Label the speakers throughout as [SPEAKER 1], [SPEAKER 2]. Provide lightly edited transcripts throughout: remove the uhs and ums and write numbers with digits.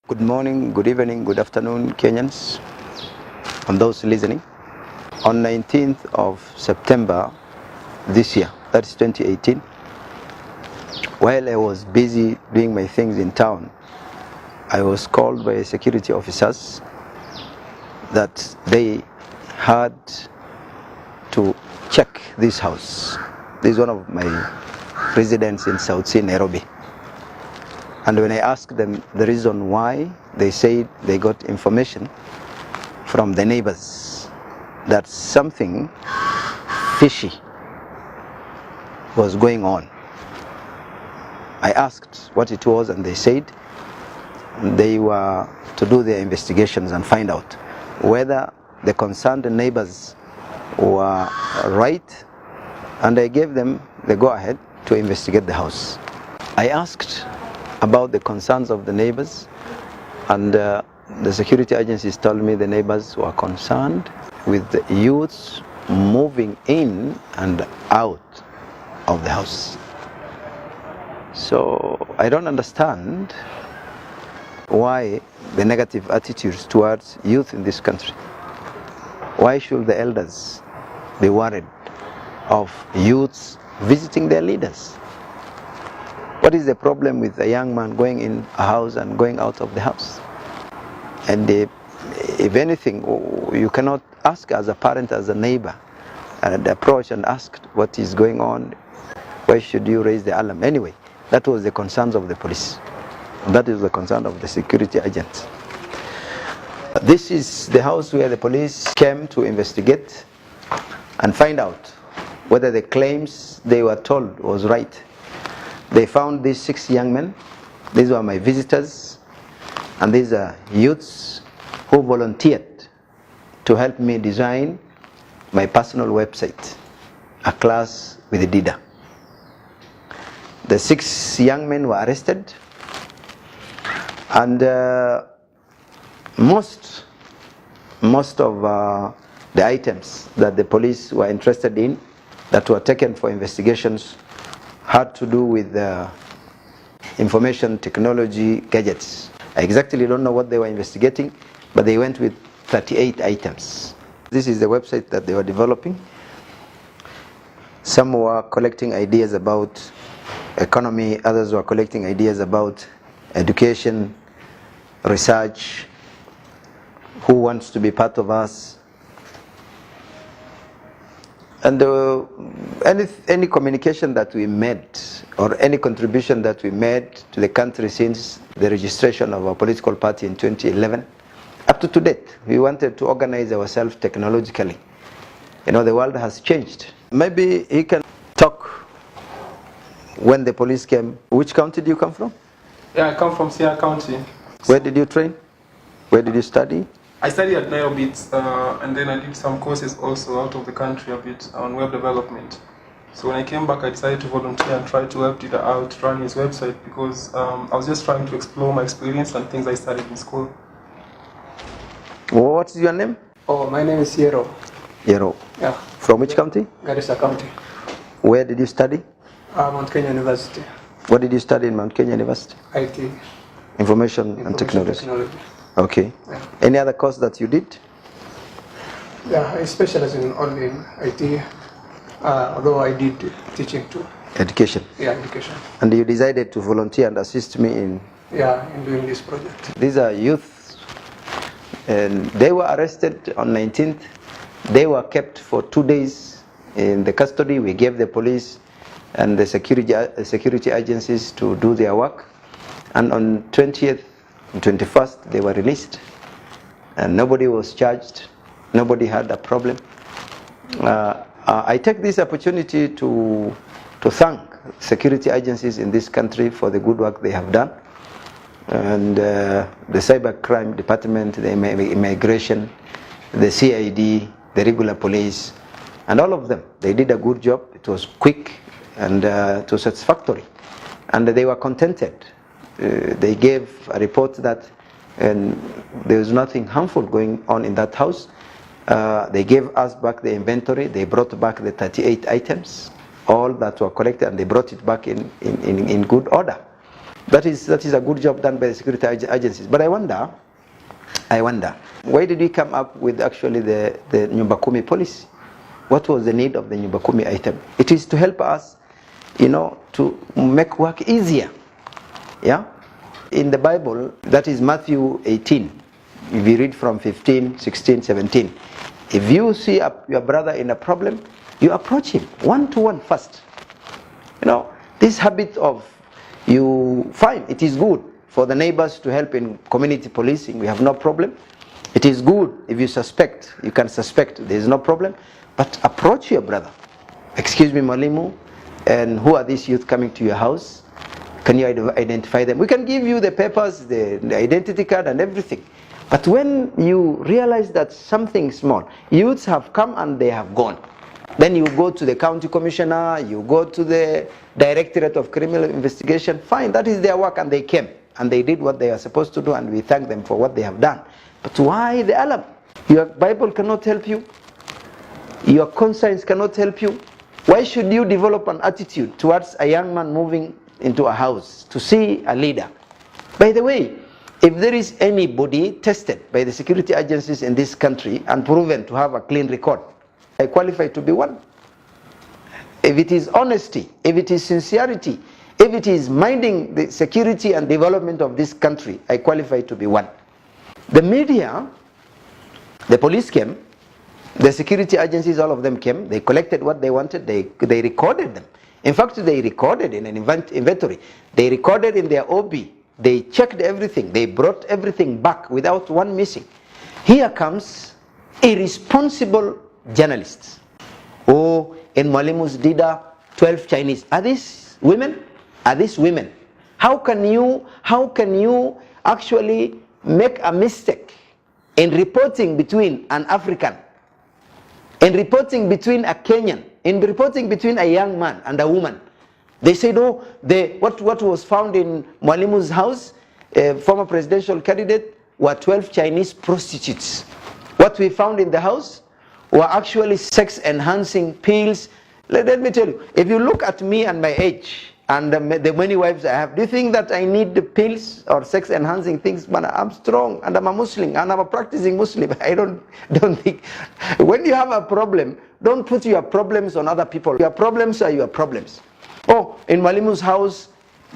[SPEAKER 1] Good morning, good evening, good afternoon, Kenyans, and those listening. On 19th of September this year, that's 2018, while I was busy doing my things in town, I was called by security officers that they had to check this house. This is one of my residents in South Sea, Nairobi. And when I asked them the reason why, they said they got information from the neighbors that something fishy was going on. I asked what it was, and they said they were to do their investigations and find out whether the concerned neighbors were right, and I gave them the go-ahead to investigate the house. I asked about the concerns of the neighbors, and the security agencies told me the neighbors were concerned with the youths moving in and out of the house. So I don't understand why the negative attitudes towards youth in this country. Why should the elders be worried of youths visiting their leaders? What is the problem with a young man going in a house and going out of the house? And if anything, you cannot ask as a parent, as a neighbor, and approach and ask what is going on. Why should you raise the alarm? Anyway, that was the concerns of the police. That is the concern of the security agents. This is the house where the police came to investigate and find out whether the claims they were told was right. They found these 6 young men. These were my visitors, and these are youths who volunteered to help me design my personal website, a class with Dida. The 6 young men were arrested, and most of the items that the police were interested in that were taken for investigations had to do with information technology gadgets. I exactly don't know what they were investigating, but they went with 38 items. This is the website that they were developing. Some were collecting ideas about economy, others were collecting ideas about education, research, who wants to be part of us. And any communication that we made, or any contribution that we made to the country since the registration of our political party in 2011, up to date, we wanted to organize ourselves technologically. You know, the world has changed. Maybe he can talk when the police came. Which county do you come from?
[SPEAKER 2] Yeah, I come from Sierra County.
[SPEAKER 1] Where did you train? Where did you study?
[SPEAKER 2] I studied at Nairobi, and then I did some courses also out of the country a bit on web development. So when I came back, I decided to volunteer and try to help Dida out run his website, because I was just trying to explore my experience and things I studied in school.
[SPEAKER 1] What's your name?
[SPEAKER 3] Oh, my name is Yero.
[SPEAKER 1] Yero.
[SPEAKER 3] Yeah.
[SPEAKER 1] From which county?
[SPEAKER 3] Garissa County.
[SPEAKER 1] Where did you study?
[SPEAKER 3] Mount Kenya University.
[SPEAKER 1] What did you study in Mount Kenya University?
[SPEAKER 3] IT.
[SPEAKER 1] Information and technology. Okay.
[SPEAKER 3] Yeah.
[SPEAKER 1] Any other course that you did?
[SPEAKER 3] Yeah, I specialize in only in IT, although I did teaching too.
[SPEAKER 1] Education.
[SPEAKER 3] Yeah, education.
[SPEAKER 1] And you decided to volunteer and assist me in?
[SPEAKER 3] Yeah, in doing this project.
[SPEAKER 1] These are youth, and they were arrested on 19th. They were kept for 2 days in the custody. We gave the police and the security agencies to do their work. And on 20th and 21st, they were released. And nobody was charged. Nobody had a problem. I take this opportunity to thank security agencies in this country for the good work they have done. And the cybercrime department, the immigration, the CID, the regular police, and all of them. They did a good job. It was quick and it was satisfactory. And they were contented. They gave a report that there was nothing harmful going on in that house. They gave us back the inventory. They brought back the 38 items, all that were collected, and they brought it back in good order. That is a good job done by the security agencies. But I wonder, why did we come up with actually the Nyumba Kumi policy? What was the need of the Nyumba Kumi item? It is to help us, to make work easier. Yeah? In the Bible, that is Matthew 18. If you read from 15, 16, 17. If you see your brother in a problem, you approach him one-to-one first. This habit of it is good for the neighbors to help in community policing. We have no problem. It is good if you suspect, you can suspect, there is no problem. But approach your brother. Excuse me, Mwalimu, and who are these youth coming to your house? Can you identify them? We can give you the papers, the identity card and everything. But when you realize that something small, youths have come and they have gone. Then you go to the county commissioner, you go to the Directorate of Criminal Investigation. Fine, that is their work, and they came. And they did what they are supposed to do, and we thank them for what they have done. But why the alarm? Your Bible cannot help you. Your conscience cannot help you. Why should you develop an attitude towards a young man moving into a house to see a leader? By the way, if there is anybody tested by the security agencies in this country and proven to have a clean record, I qualify to be one. If it is honesty, if it is sincerity, if it is minding the security and development of this country, I qualify to be one. The media, the police came, the security agencies, all of them came, they collected what they wanted, they recorded them. In fact, they recorded in an inventory. They recorded in their OB. They checked everything. They brought everything back without one missing. Here comes irresponsible journalists. Oh, in Mwalimu's Dida, 12 Chinese. Are these women? Are these women? How can you actually make a mistake in reporting between an African, in reporting between a Kenyan, in reporting between a young man and a woman? They said, oh, what was found in Mwalimu's house, former presidential candidate, were 12 Chinese prostitutes. What we found in the house were actually sex-enhancing pills. Let me tell you, if you look at me and my age, and the many wives I have, do you think that I need the pills or sex-enhancing things? Man, I'm strong, and I'm a Muslim, and I'm a practicing Muslim. I don't think. When you have a problem, don't put your problems on other people. Your problems are your problems. Oh, in Mwalimu's house,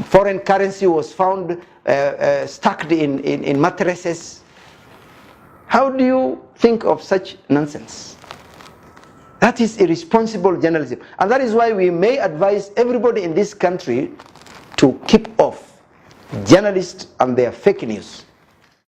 [SPEAKER 1] foreign currency was found stuck in mattresses. How do you think of such nonsense? That is irresponsible journalism. And that is why we may advise everybody in this country to keep off journalists and their fake news.